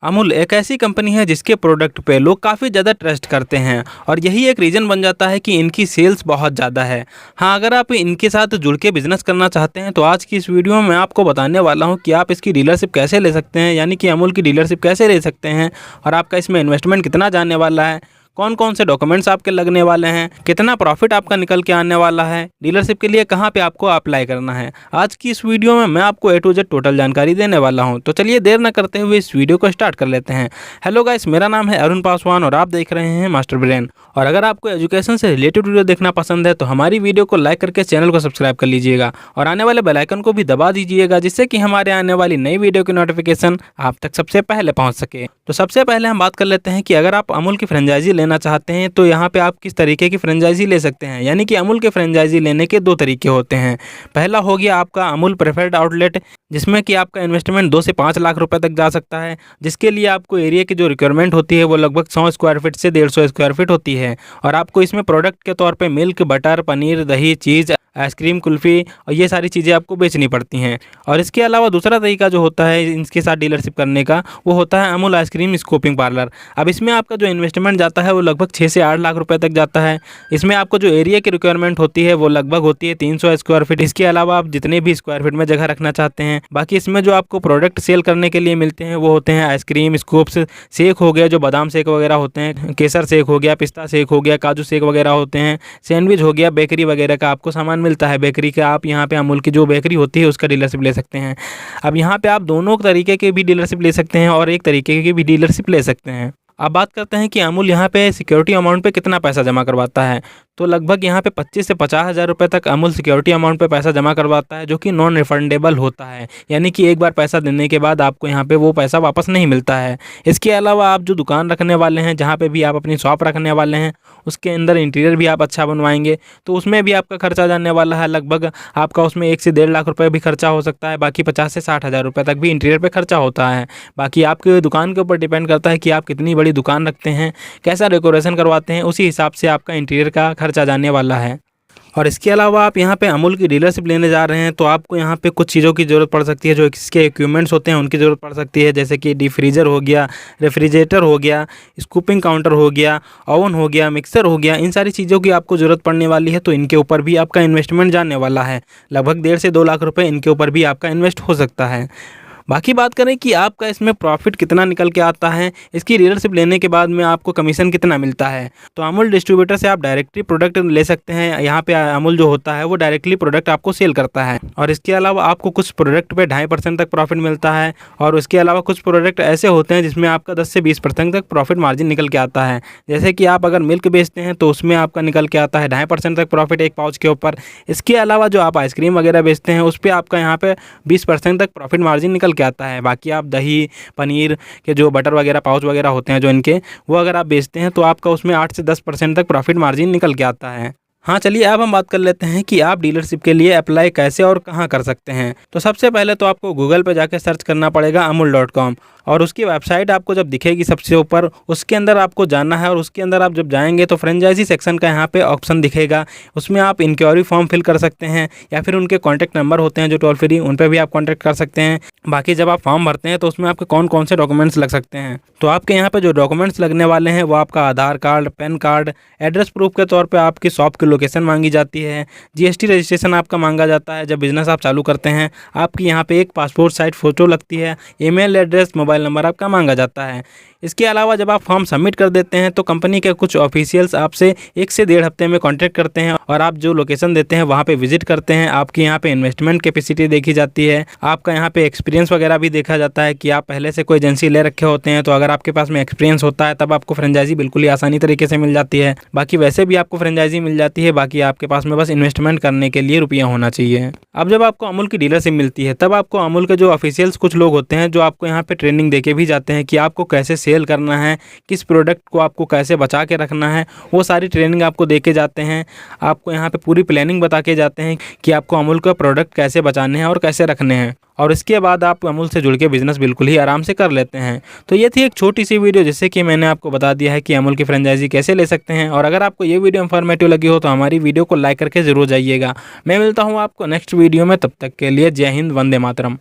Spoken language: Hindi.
अमूल एक ऐसी कंपनी है जिसके प्रोडक्ट पे लोग काफ़ी ज़्यादा ट्रस्ट करते हैं और यही एक रीज़न बन जाता है कि इनकी सेल्स बहुत ज़्यादा है। हाँ, अगर आप इनके साथ जुड़ के बिज़नेस करना चाहते हैं तो आज की इस वीडियो में मैं आपको बताने वाला हूँ कि आप इसकी डीलरशिप कैसे ले सकते हैं, यानी कि अमूल की डीलरशिप कैसे ले सकते हैं और आपका इसमें इन्वेस्टमेंट कितना जाने वाला है, कौन कौन से डॉक्यूमेंट्स आपके लगने वाले हैं, कितना प्रॉफिट आपका निकल के आने वाला है, डीलरशिप के लिए कहाँ पे आपको अप्लाई करना है। आज की इस वीडियो में मैं आपको ए टू जेड टोटल जानकारी देने वाला हूं। तो चलिए देर न करते हुए इस वीडियो को स्टार्ट कर लेते हैं। हेलो गाइस, मेरा नाम है अरुण पासवान और आप देख रहे हैं मास्टर ब्रेन। और अगर आपको एजुकेशन से रिलेटेड वीडियो देखना पसंद है तो हमारी वीडियो को लाइक करके चैनल को सब्सक्राइब कर लीजिएगा और आने वाले बेल आइकन को भी दबा दीजिएगा, जिससे कि हमारे आने वाली नई वीडियो की नोटिफिकेशन आप तक सबसे पहले पहुंच सके। तो सबसे पहले हम बात कर लेते हैं कि अगर आप अमूल की फ्रेंचाइजी लेना चाहते हैं तो यहाँ पे आप किस तरीके की फ्रेंचाइजी ले सकते हैं। यानी कि अमूल के फ्रेंचाइजी लेने के दो तरीके होते हैं। पहला हो गया आपका अमूल प्रेफर्ड आउटलेट, जिसमें कि आपका इन्वेस्टमेंट 2 से 5 लाख रुपए तक जा सकता है, जिसके लिए आपको एरिया की जो रिक्वायरमेंट होती है वो लगभग 100 स्क्वायर फीट से 150 स्क्वायर फीट होती है। और आपको इसमें प्रोडक्ट के तौर पे मिल्क, बटर, पनीर, दही, चीज़, आइसक्रीम, कुल्फ़ी और ये सारी चीज़ें आपको बेचनी पड़ती हैं। और इसके अलावा दूसरा तरीका जो होता है इनके साथ डीलरशिप करने का, वो होता है अमूल आइसक्रीम स्कूपिंग पार्लर। अब इसमें आपका जो इन्वेस्टमेंट जाता है वो लगभग 6 से 8 लाख रुपए तक जाता है। इसमें आपको जो एरिया की रिक्वायरमेंट होती है वो लगभग होती है 300 स्क्वायर फीट। इसके अलावा आप जितने भी स्क्वायर फीट में जगह रखना चाहते हैं। बाकी इसमें जो आपको प्रोडक्ट सेल करने के लिए मिलते हैं वो होते हैं आइसक्रीम, स्कूप्स, शेक हो गया जो बादाम शेक वगैरह होते हैं, केसर शेक हो गया, पिस्ता शेक हो गया, काजू शेक वगैरह होते हैं, सैंडविच हो गया, बेकरी वगैरह का आपको सामान मिलता है। बेकरी का आप यहाँ पे अमूल की जो बेकरी होती है उसका डीलरशिप ले सकते हैं। अब यहाँ पे आप दोनों तरीके के भी डीलरशिप ले सकते हैं और एक तरीके की भी डीलरशिप ले सकते हैं। अब बात करते हैं कि अमूल यहाँ पे सिक्योरिटी अमाउंट पे कितना पैसा जमा करवाता है। तो लगभग यहाँ पे 25 से 50 हज़ार रुपये तक अमूल सिक्योरिटी अमाउंट पे पैसा जमा करवाता है, जो कि नॉन रिफंडेबल होता है। यानी कि एक बार पैसा देने के बाद आपको यहाँ पे वो पैसा वापस नहीं मिलता है। इसके अलावा आप जो दुकान रखने वाले हैं, जहाँ पे भी आप अपनी शॉप रखने वाले हैं, उसके अंदर इंटीरियर भी आप अच्छा बनवाएंगे तो उसमें भी आपका खर्चा जाने वाला है। लगभग आपका उसमें 1 से 1.5 लाख रुपये भी खर्चा हो सकता है। बाकी 50 से 60 हज़ार रुपये तक भी इंटीरियर पे खर्चा होता है। बाकी आपके दुकान के ऊपर डिपेंड करता है कि आप कितनी बड़ी दुकान रखते हैं, कैसा डेकोरेशन करवाते हैं, उसी हिसाब से आपका इंटीरियर का खर्चा जाने वाला है। और इसके अलावा आप यहाँ पे अमूल की डीलरशिप लेने जा रहे हैं तो आपको यहाँ पे कुछ चीज़ों की ज़रूरत पड़ सकती है, जो इसके इक्विपमेंट्स होते हैं उनकी ज़रूरत पड़ सकती है, जैसे कि डीप फ्रीज़र हो गया, रेफ्रिजरेटर हो गया, स्कूपिंग काउंटर हो गया, ओवन हो गया, मिक्सर हो गया। इन सारी चीज़ों की आपको ज़रूरत पड़ने वाली है, तो इनके ऊपर भी आपका इन्वेस्टमेंट जाने वाला है। लगभग 1.5 से 2 लाख रुपये इनके ऊपर भी आपका इन्वेस्ट हो सकता है। बाकी बात करें कि आपका इसमें प्रॉफिट कितना निकल के आता है, इसकी डीलरशिप लेने के बाद में आपको कमीशन कितना मिलता है। तो अमूल डिस्ट्रीब्यूटर से आप डायरेक्टली प्रोडक्ट ले सकते हैं। यहाँ पे अमूल जो होता है वो डायरेक्टली प्रोडक्ट आपको सेल करता है और इसके अलावा आपको कुछ प्रोडक्ट पे 2.5% तक प्रॉफिट मिलता है। और उसके अलावा कुछ प्रोडक्ट ऐसे होते हैं जिसमें आपका 10 से 20% तक प्रॉफिट मार्जिन निकल के आता है। जैसे कि आप अगर मिल्क बेचते हैं तो उसमें आपका निकल के आता है 2.5% तक प्रॉफिट एक पाउच के ऊपर। इसके अलावा जो आप आइसक्रीम वगैरह बेचते हैं उस पर आपका यहाँ पे 20% तक प्रॉफिट मार्जिन निकल के आता है। बाकी आप दही, पनीर के जो बटर वगैरह पाउच वगैरह होते हैं जो इनके, वो अगर आप बेचते हैं तो आपका उसमें 8 से 10% तक प्रॉफिट मार्जिन निकल के आता है। हाँ, चलिए अब हम बात कर लेते हैं कि आप डीलरशिप के लिए अप्लाई कैसे और कहाँ कर सकते हैं। तो सबसे पहले तो आपको गूगल पे जाके सर्च करना पड़ेगा amul.com और उसकी वेबसाइट आपको जब दिखेगी सबसे ऊपर, उसके अंदर आपको जाना है। और उसके अंदर आप जब जाएंगे तो फ्रेंचाइजी सेक्शन का यहाँ पे ऑप्शन दिखेगा, उसमें आप इंक्वायरी फॉर्म फिल कर सकते हैं या फिर उनके कॉन्टैक्ट नंबर होते हैं जो टोल फ्री, उन पर भी आप कॉन्टैक्ट कर सकते हैं। बाकी जब आप फॉर्म भरते हैं तो उसमें आपके कौन कौन से डॉक्यूमेंट्स लग सकते हैं। तो आपके यहाँ पे जो डॉक्यूमेंट्स लगने वाले हैं वो आपका Aadhaar card, PAN card, address proof के तौर पे आपकी शॉप की लोकेशन मांगी जाती है, जीएसटी रजिस्ट्रेशन आपका मांगा जाता है जब बिज़नेस आप चालू करते हैं, आपकी यहाँ पे एक पासपोर्ट साइज फ़ोटो लगती है, ईमेल एड्रेस, मोबाइल नंबर आपका मांगा जाता है। इसके अलावा जब आप फॉर्म सबमिट कर देते हैं तो कंपनी के कुछ ऑफिशियल्स आपसे 1 से 1.5 हफ्ते में कांटेक्ट करते हैं और आप जो लोकेशन देते हैं वहाँ पे विजिट करते हैं। आपकी यहाँ पे इन्वेस्टमेंट कैपेसिटी देखी जाती है, आपका यहाँ पे एक्सपीरियंस वगैरह भी देखा जाता है कि आप पहले से कोई एजेंसी ले रखे होते हैं। तो अगर आपके पास में एक्सपीरियंस होता है तब आपको फ्रेंचाइजी बिल्कुल ही आसानी तरीके से मिल जाती है। बाकी वैसे भी आपको फ्रेंचाइजी मिल जाती है, बाकी आपके पास में बस इन्वेस्टमेंट करने के लिए रुपया होना चाहिए। अब जब आपको अमूल की डीलरशिप मिलती है तब आपको अमूल के जो ऑफिशियल्स कुछ लोग होते हैं जो आपको यहाँ पे ट्रेनिंग देके भी जाते हैं कि आपको कैसे सेल करना है, किस प्रोडक्ट को आपको कैसे बचा के रखना है, वो सारी ट्रेनिंग आपको देके जाते हैं। आपको यहाँ पे पूरी प्लानिंग बता के जाते हैं कि आपको अमूल का प्रोडक्ट कैसे बचाने हैं और कैसे रखने हैं। और इसके बाद आप अमूल से जुड़ के बिज़नेस बिल्कुल ही आराम से कर लेते हैं। तो ये थी एक छोटी सी वीडियो जिससे कि मैंने आपको बता दिया है कि अमूल की फ्रेंचाइजी कैसे ले सकते हैं। और अगर आपको ये वीडियो इन्फॉर्मेटिव लगी हो तो हमारी वीडियो को लाइक करके ज़रूर जाइएगा। मैं मिलता हूँ आपको नेक्स्ट वीडियो में, तब तक के लिए जय हिंद, वंदे मातरम।